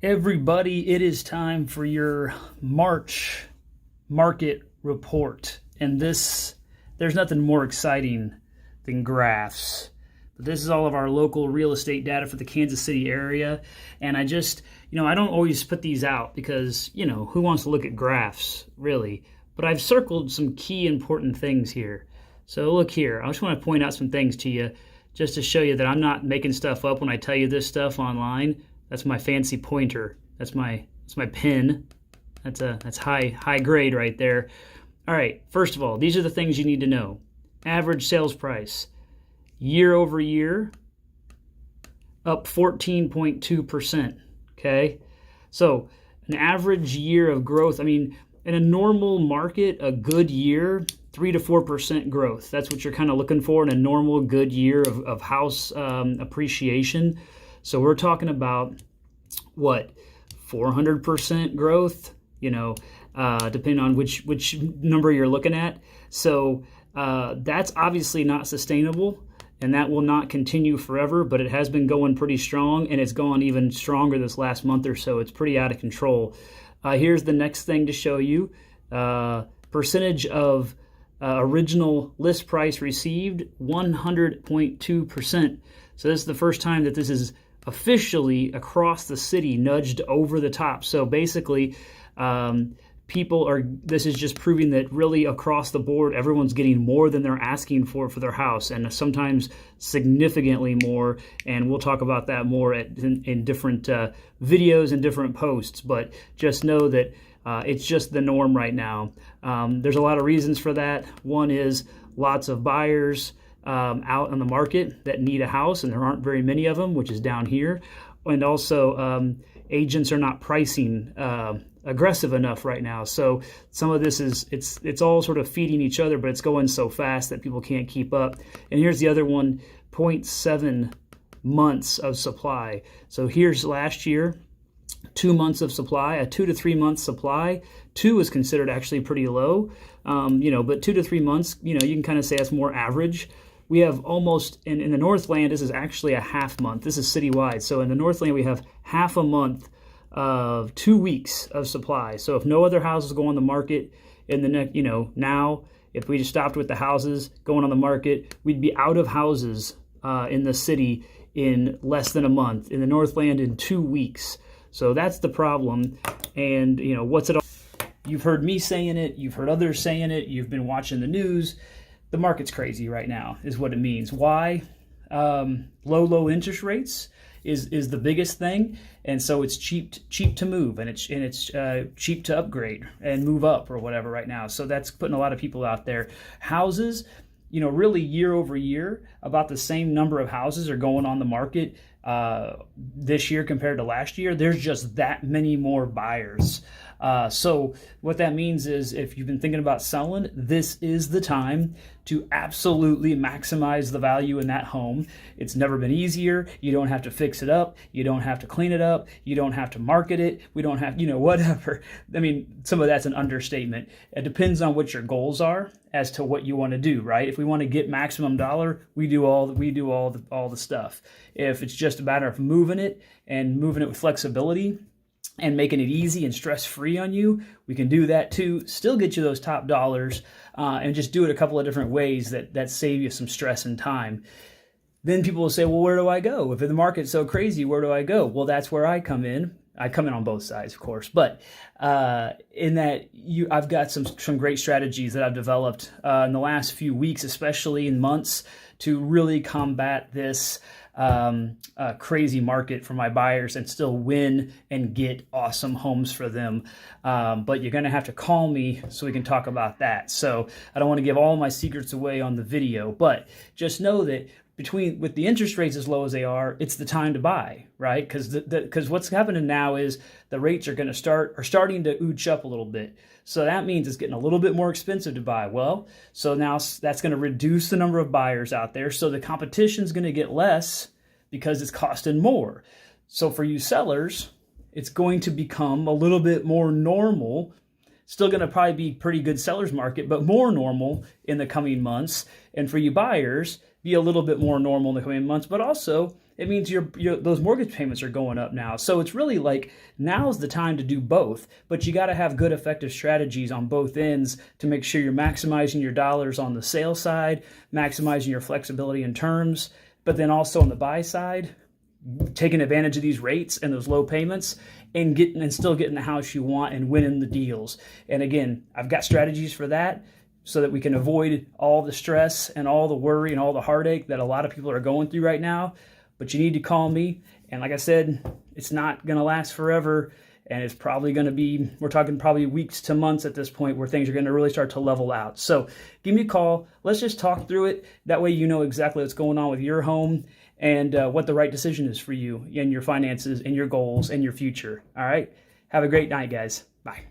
Everybody, it is time for your March market report. And there's nothing more exciting than graphs. But this is all of our local real estate data for the Kansas City area. And I don't always put these out because, who wants to look at graphs, really? But I've circled some key important things here. So look here, I just want to point out some things to you just to show you that I'm not making stuff up when I tell you this stuff online. That's my fancy pointer. That's my pen. That's high grade right there. All right, first of all, these are the things you need to know. Average sales price, year over year, up 14.2%, okay? So an average year of growth, in a normal market, a good year, 3 to 4% growth. That's what you're kind of looking for in a normal good year of house appreciation. So we're talking about what, 400% growth, depending on which number you're looking at. So that's obviously not sustainable, and that will not continue forever, but it has been going pretty strong, and it's gone even stronger this last month or so. It's pretty out of control. Here's the next thing to show you. Percentage of original list price received, 100.2%. So this is the first time that this is officially across the city nudged over the top. So basically, this is just proving that really across the board, everyone's getting more than they're asking for their house, and sometimes significantly more. And we'll talk about that more in different videos and different posts. But just know that it's just the norm right now. There's a lot of reasons for that. One is lots of buyers out on the market that need a house, and there aren't very many of them, which is down here. And also agents are not pricing aggressive enough right now. So some of this it's all sort of feeding each other, but it's going so fast that people can't keep up. And here's the other one, 0.7 months of supply. So here's last year, 2 months of supply, a 2 to 3 month supply. 2 is considered actually pretty low, but 2 to 3 months, you can kind of say that's more average. We have almost, in the Northland, this is actually a half month. This is citywide. So in the Northland, we have half a month of 2 weeks of supply. So if no other houses go on the market in the next, now, if we just stopped with the houses going on the market, we'd be out of houses in the city in less than a month. In the Northland, in 2 weeks. So that's the problem. And, what's it all? You've heard me saying it. You've heard others saying it. You've been watching the news. The market's crazy right now is what it means. Why? Low interest rates is the biggest thing, and so it's cheap to move, and it's cheap to upgrade and move up or whatever right now. So that's putting a lot of people out there. Houses, really year over year, about the same number of houses are going on the market this year compared to last year. There's just that many more buyers. So what that means is if you've been thinking about selling, this is the time to absolutely maximize the value in that home. It's never been easier. You don't have to fix it up. You don't have to clean it up. You don't have to market it. We don't have, whatever. Some of that's an understatement. It depends on what your goals are as to what you want to do, right? If we want to get maximum dollar, we do all the stuff. If it's just a matter of moving it with flexibility and making it easy and stress-free on you, we can do that too. Still get you those top dollars, and just do it a couple of different ways that save you some stress and time. Then people will say, well, where do I go? If the market's so crazy, where do I go? Well, that's where I come in. I come in on both sides, of course, but in that I've got some great strategies that I've developed in the last few weeks, especially in months, to really combat this crazy market for my buyers and still win and get awesome homes for them. But you're going to have to call me so we can talk about that. So I don't want to give all my secrets away on the video, but just know that with the interest rates as low as they are, it's the time to buy, right? Because what's happening now is the rates are starting to ooch up a little bit. So that means it's getting a little bit more expensive to buy. Well, so now that's going to reduce the number of buyers out there. So the competition is going to get less because it's costing more. So for you sellers, it's going to become a little bit more normal. Still going to probably be pretty good seller's market, but more normal in the coming months. And for you buyers, be a little bit more normal in the coming months, but also it means those mortgage payments are going up now. So it's really like now's the time to do both, but you got to have good effective strategies on both ends to make sure you're maximizing your dollars on the sale side, maximizing your flexibility in terms, but then also on the buy side, taking advantage of these rates and those low payments and still getting the house you want and winning the deals. And again, I've got strategies for that so that we can avoid all the stress and all the worry and all the heartache that a lot of people are going through right now. But you need to call me. And like I said, it's not going to last forever. And it's probably going to be, we're talking probably weeks to months at this point where things are going to really start to level out. So give me a call. Let's just talk through it. That way you know exactly what's going on with your home and what the right decision is for you and your finances and your goals and your future. All right. Have a great night, guys. Bye.